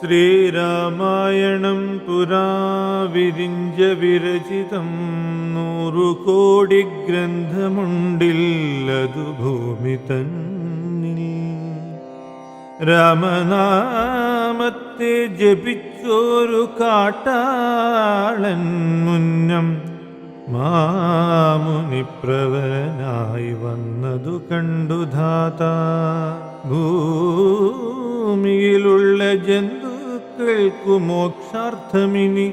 ശ്രീരാമായണം പുരാ വിരിഞ്ച വിരചിതം 100 കോടി ഗ്രന്ഥമുണ്ടില്ലതു ഭൂമി തന്നിൽ. രാമനാമത്തെ ജപിച്ചോരു കാട്ടാളൻ മുന്നം മാമുനിപ്രവരനായി വന്നതു കണ്ടു ധാത. ഭൂമിയിലുള്ള ജന്തുക്കൾക്കു മോക്ഷാർത്ഥമിനി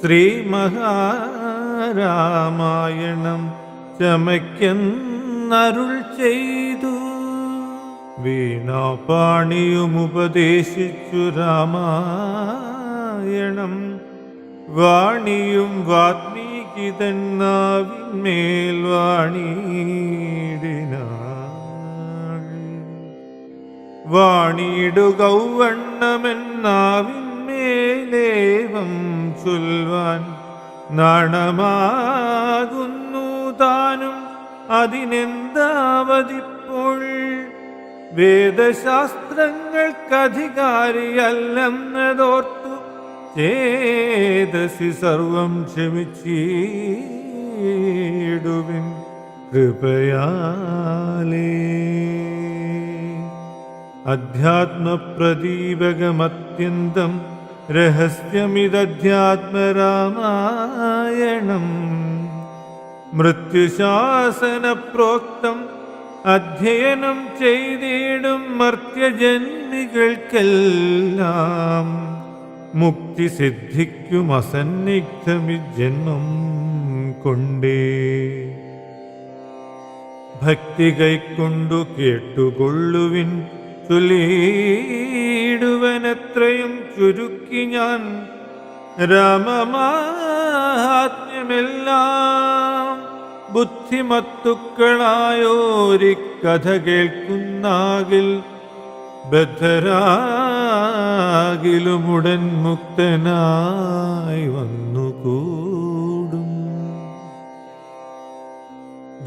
ശ്രീ മഹാരാമായണം ചമയ്ക്കെന്നരുൾ ചെയ്തു. വീണാപാണിയുമുപദേശിച്ചു രാമായണം. വാണിയും വാത്മീകിതന്നാവിന്മേൽ വാണിയിടിനാൾ. വാണിയിടുകൗവണ്ണമെന്നാവിന്മേലേവം ചൊൽവാൻ നാണമാകുന്നു താനും അതിനെന്താവതിപ്പോൾ. വേദശാസ്ത്രങ്ങൾക്കധികാരിയല്ലെന്നതോർത്തു ചേതസി സർവം ക്ഷമിച്ചിടുവിൻ കൃപയാലേ. അധ്യാത്മപ്രദീപകമത്യന്തം രഹസ്യമിതധ്യാത്മരാമായണം. മൃത്യുശാസനപ്രോക്തം അധ്യയനം ചെയ്തിടും മർത്യജന്മികൾക്കെല്ലാം മുക്തി സിദ്ധിക്കും അസന്നിഗ്ധമിജന്മം കൊണ്ടേ. ഭക്തി കൈക്കൊണ്ടു കേട്ടുകൊള്ളുവിൻ ചൊല്ലിയിടുവനെത്രയും ചുരുക്കി ഞാൻ രാമമാഹാത്മ്യമെല്ലാം. ബുദ്ധിമത്തുക്കളായോരി കഥ കേൾക്കുന്നാകിൽ ബദ്ധരാകിലുമുടൻ മുക്തനായി വന്നുകൂടും.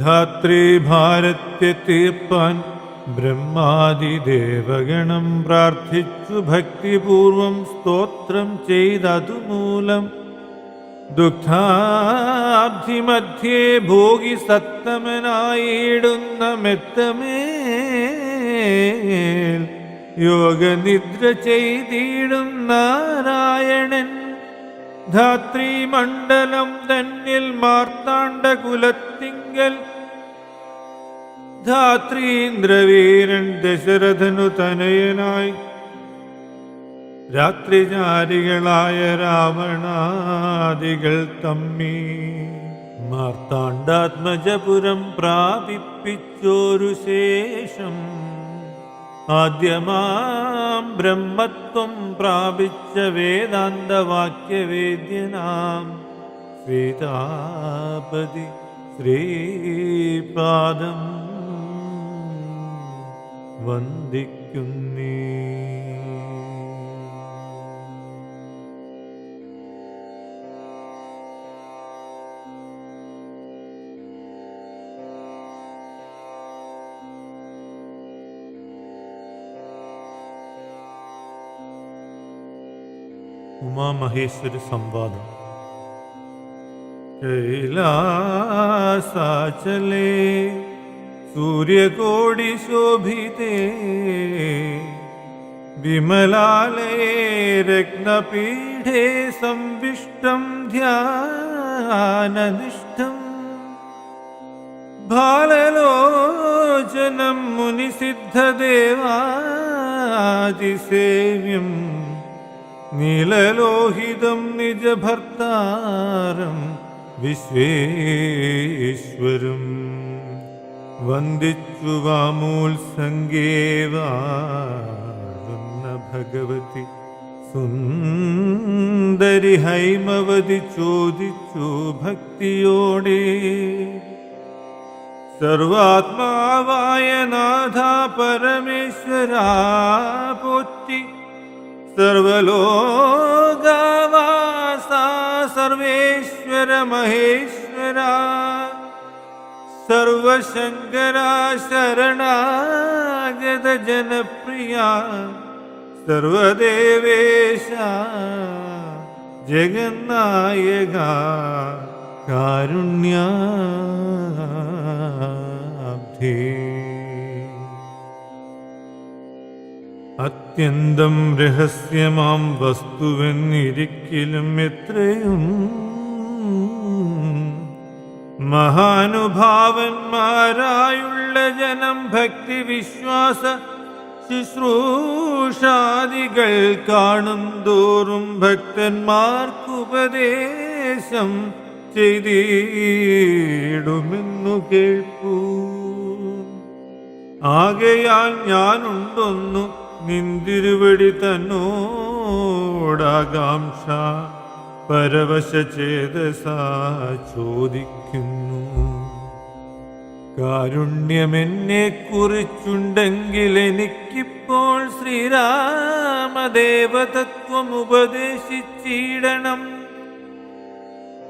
ധാത്രീ ഭാരത്തെ തീർപ്പാൻ ബ്രഹ്മാദിദേവഗണം പ്രാർത്ഥിച്ചു ഭക്തിപൂർവം സ്തോത്രം ചെയ്തതുമൂലം ദുഃഖാബ്ധിമധ്യേ ഭോഗി സത്തമനായിടുന്ന മെത്തമേൽ യോഗനിദ്ര ചെയ്തിടും നാരായണൻ. ധാത്രീമണ്ഡലം തന്നിൽ മാർത്താണ്ഡകുലത്തിങ്കൽ ധാത്രീന്ദ്രവീരൻ ദശരഥനു തനയനായി രാത്രിചാരികളായ രാവണാദികൾ തമ്മി മാർത്താണ്ഡാത്മജപുരം പ്രാപിപ്പിച്ചോരു ശേഷം ആദ്യമാം ബ്രഹ്മത്വം പ്രാപിച്ച വേദാന്തവാക്യവേദ്യനാം സീതാപതി ശ്രീപാദം വന്ദിക്കുന്നേ. ഉമാമഹേശ്വരി സംവാദം. കൈലാസാചലേ സൂര്യകോടി ശോഭിതേ വിമലാലയേ രത്നപീഠേ സംവിഷ്ടം ധ്യാനനിഷ്ഠം. ബാലലോചനം മുനിസിദ്ധദേവാതിസേവ്യം നീലലോഹിതം നിജഭർത്താരം വിശ്വേശ്വരം. വന്ദിച്ചു വാമൂത്സംഗേവാഴുന്ന ഭഗവതി സുന്ദരി ഹൈമവതി ചോദിച്ചു ഭക്തിയോടെ. സർവാത്മാവായ നാഥ പരമേശ്വരാ പോറ്റി. സർവലോകവാസാ സർവേശ്വര മഹേശ്വരാ. സർവശങ്കരാ ശരണാഗത ജനപ്രിയ സർവദേവേശ ജഗന്നായക കാരുണ്യാബ്ധേ. അത്യന്തം രഹസ്യമാം വസ്തുവെന്നിരിക്കലും എത്രയും മഹാനുഭാവന്മാരായുള്ള ജനം ഭക്തി വിശ്വാസ ശുശ്രൂഷാദികൾ കാണും തോറും ഭക്തന്മാർക്കുപദേശം ചെയ്തിടുമെന്നു കേൾപ്പൂ. ആകയാൽ ഞാനുണ്ടൊന്നു നിന്തിരുവടി തന്നോടാകാംക്ഷ പരവശചേതസാ ചോദിക്കുന്നു. കാരുണ്യമെന്നെ കുറിച്ചുണ്ടെങ്കിൽ എനിക്കിപ്പോൾ ശ്രീരാമദേവതത്വം ഉപദേശിച്ചിടണം.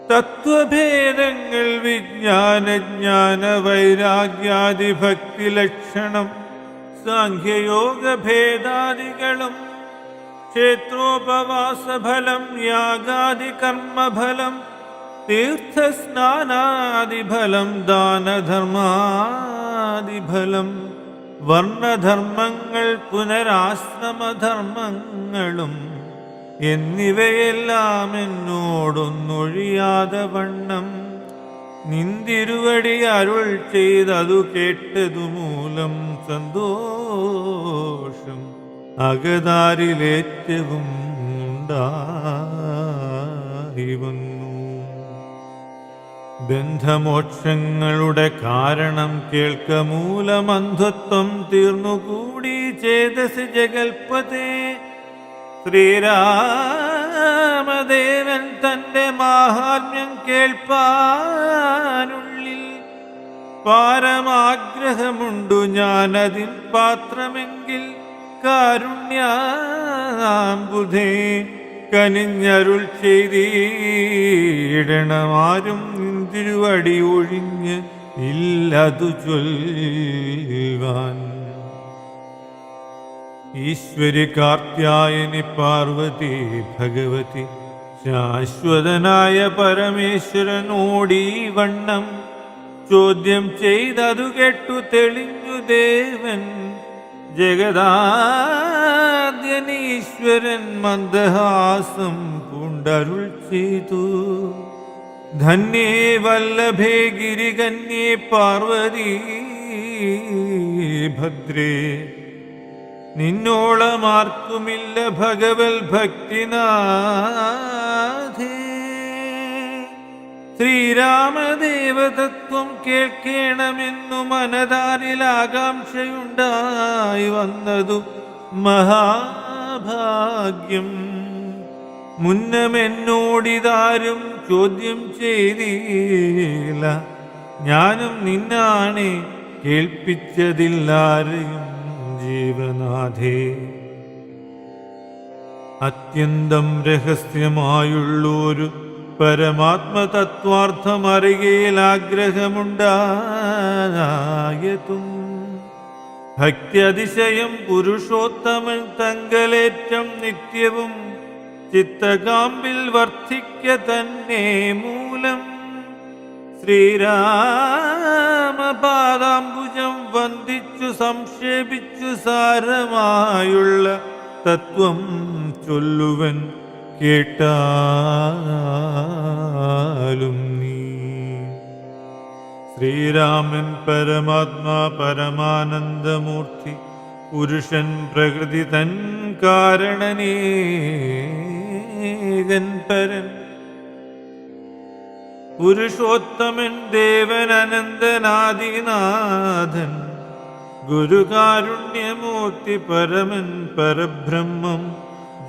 തത്വഭേദങ്ങൾ വിജ്ഞാനജ്ഞാന വൈരാഗ്യാദി ഭക്തി ലക്ഷണം സാഖ്യയോഗഭേദാദികളും ക്ഷേത്രോപവാസഫലം യാഗാദി കർമ്മഫലം തീർത്ഥസ്നാനാദിഫലം ദാനധർമാദിഫലം വർണ്ണധർമ്മങ്ങൾ പുനരാശ്രമധർമ്മങ്ങളും എന്നിവയെല്ലാം എന്നോടൊന്നൊഴിയാതെ വണ്ണം നിന്തിരുവടി അരുൾ ചെയ്തതു കേട്ടതു മൂലം സന്തോഷം അകതാരിലേറ്റവും ഉണ്ടായി വന്നു. ബന്ധമോക്ഷങ്ങളുടെ കാരണം കേൾക്ക മൂലമന്ധത്വം തീർന്നുകൂടി ചേതസ് ജഗൽപതേ. ശ്രീരാമദേവൻ തന്റെ മാഹാത്മ്യം കേൾപ്പാനുള്ളിൽ പാരമാഗ്രഹമുണ്ടു ഞാനതിൻ പാത്രമെങ്കിൽ കാരുണ്യാംബുധേ കനിഞ്ഞരുൾ ചെയ്തിടണമാരും നിന്തിരുവടി ഒഴിഞ്ഞ് ഇല്ലതു ചൊൽവാൻ. ഈശ്വരി കാർത്യായനി പാർവതി ഭഗവതി ശാശ്വതനായ പരമേശ്വരനോടീ വണ്ണം ചോദ്യം ചെയ്തതു കേട്ടു തെളിഞ്ഞു ദേവൻ. ജഗദാദ്യനീശ്വരൻ മന്ദഹാസം പൂണ്ടരുൾ ചെയ്തു. ധന്യേ വല്ലഭേ ഗിരികന്യേ പാർവതി ഭദ്രേ നിന്നോളമാർക്കുമില്ല ഭഗവൽ ഭക്തിനാഥേ. ശ്രീരാമദേവതത്വം കേൾക്കേണമെന്നു മനതാരിൽ ആകാംക്ഷയുണ്ടായി വന്നതു മഹാഭാഗ്യം. മുന്നമെന്നോടിതാരും ചോദ്യം ചെയ്തില്ല, ഞാനും നിന്നാണെ കേൾപ്പിച്ചതില്ലാരെയും ജീവനാഥേ. അത്യന്തം രഹസ്യമായുള്ളൊരു പരമാത്മതത്വാർത്ഥമറിയയിൽ ആഗ്രഹമുണ്ടായതും ഭക്തിയതിശയം പുരുഷോത്തമൻ തങ്കലേറ്റം നിത്യവും ചിത്തകാമ്പിൽ വർദ്ധിക്ക തന്നെ മൂലം ശ്രീരാമപാദാംബുജം വന്ദിച്ചു സംക്ഷേപിച്ചു സാരമായുള്ള തത്വം ചൊല്ലുവൻ കേട്ടാലും നീ. ശ്രീരാമൻ പരമാത്മാ പരമാനന്ദമൂർത്തി പുരുഷൻ പ്രകൃതി തൻ കാരണനേകൻ പരൻ പുരുഷോത്തമൻ ദേവൻ അനന്തനാദിനാഥൻ ഗുരുകാരുണ്യമൂർത്തി പരമൻ പരബ്രഹ്മം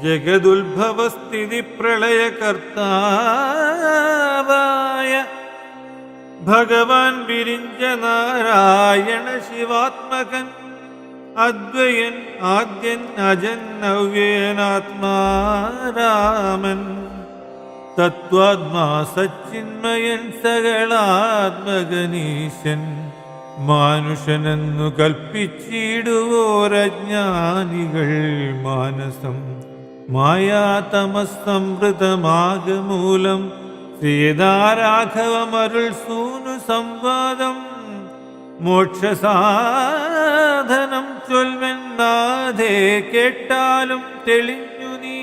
ജഗദുത്ഭവസ്ഥിതി പ്രളയകർത്താവായ ഭഗവാൻ വിരിഞ്ച നാരായണ ശിവാത്മകൻ അദ്വയൻ ആദ്യൻ അജൻ അവ്യയനാത്മാരാമൻ തത്വാത്മാ സച്ചിന്മയൻ സകളാത്മകനീശൻ മാനുഷനെന്നു കൽപ്പിച്ചിടുവോരജ്ഞാനികൾ മാനസം മായാതമസ്സംവൃതമാകമൂലം സീതാരാഘവമരുൾ സൂനു സംവാദം മോക്ഷസാധനം ചൊൽവെന്നാഥേ കേട്ടാലും തെളിഞ്ഞു നീ.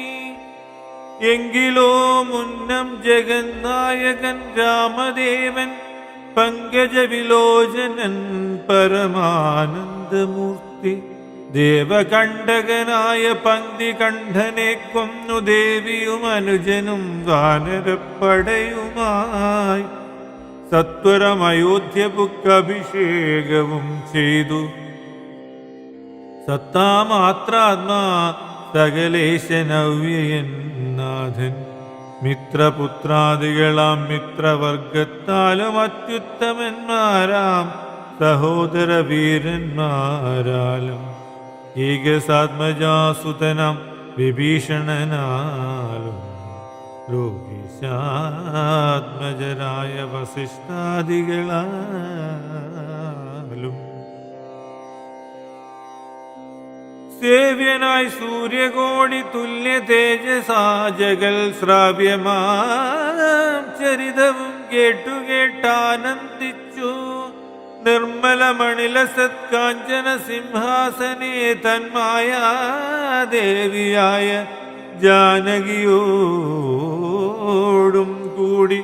എങ്കിലോ മുന്നം ജഗന്നായകൻ രാമദേവൻ പങ്കജവിലോചനൻ പരമാനന്ദമൂർത്തി ദേവകണ്ഠകനായ പന്തികണ്ഠനെ കൊന്നു ദേവിയും അനുജനും വാനരപ്പടയുമായി സത്വരം അയോധ്യപുക്കഭിഷേകവും ചെയ്തു. സത്താമാത്രാത്മാ സകലേശനവ്യയൻ നാഥൻ മിത്രപുത്രാദികളാം മിത്രവർഗത്താലും അത്യുത്തമന്മാരാം സഹോദര വീരന്മാരാലും ഏകസാത്മജാസുതനാം വിഭീഷണനാലും ലോകേശാത്മജരായ വസിഷ്ഠാദികളാലും സേവ്യനായി സൂര്യകോടി തുല്യ തേജസാ ജഗൽ ശ്രാവ്യമാം ചരിതവും കേട്ടാനന്ദിച്ചു. നിർമ്മലമണില സത്കാഞ്ചന സിംഹാസനേ തന്മായാദേവിയായ ജാനകിയോടും കൂടി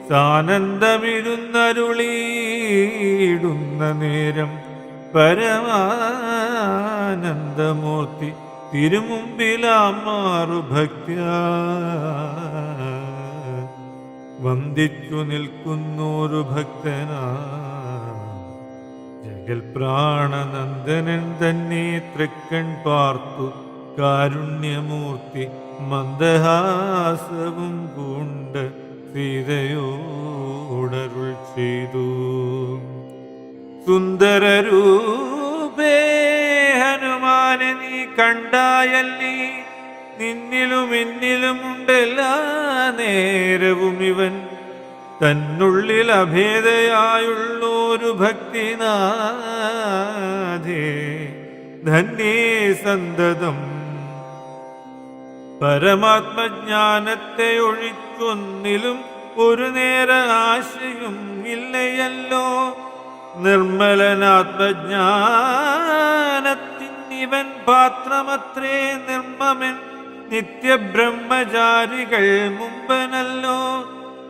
സാനന്ദമിരുന്നരുളിയിടുന്ന നേരം പരമാനന്ദമൂർത്തി തിരുമുമ്പിലാമാറു ഭക്ത്യാ വന്ദിച്ചു നിൽക്കുന്നൊരു ഭക്തനാ ജഗൽപ്രാണനന്ദനൻ തന്നെ തൃക്കൺ പാർത്തു കാരുണ്യമൂർത്തി മന്ദഹാസവും പൂണ്ട് സീതയോടരുൾ ചെയ്തു. സുന്ദരരൂപേ ഹനുമാനെ നീ കണ്ടായല്ലീ നിന്നിലും എന്നിലുമുണ്ടെല്ലാ നേരവും ഇവൻ തന്നുള്ളിൽ അഭേദയായുള്ളൊരു ഭക്തിനാഥേ ധന്യേ സന്തതം പരമാത്മജ്ഞാനത്തെ ഒഴിച്ചൊന്നിലും ഒരു നേര ആശയും ഇല്ലയല്ലോ. നിർമ്മലനാത്മജ്ഞാനത്തിനിവൻ പാത്രമത്രേ നിർമ്മമൻ നിത്യബ്രഹ്മചാരികൾ മുമ്പനല്ലോ.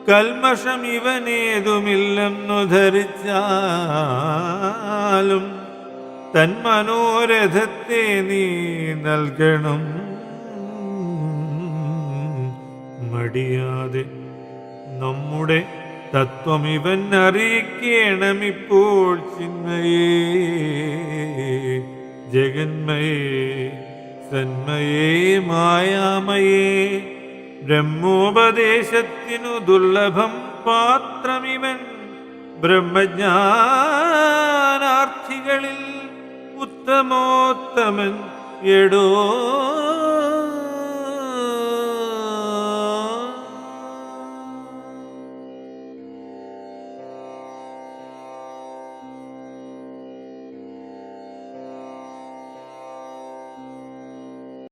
കൽമഷം ഇവനേതുമില്ലെന്നു ധരിച്ചാലും തന്മനോരഥത്തെ നീ നൽകണം മടിയാതെ. നമ്മുടെ തത്വം ഇവൻ അറിയിക്കണമിപ്പോൾ ചിന്മയേ ജഗന്മയേ സന്മയേ മായാമയേ. ബ്രഹ്മോപദേശത്തിനു ദുർലഭം പാത്രമിവൻ ബ്രഹ്മജ്ഞാനാർത്ഥികളിൽ ഉത്തമോത്തമൻ എടോ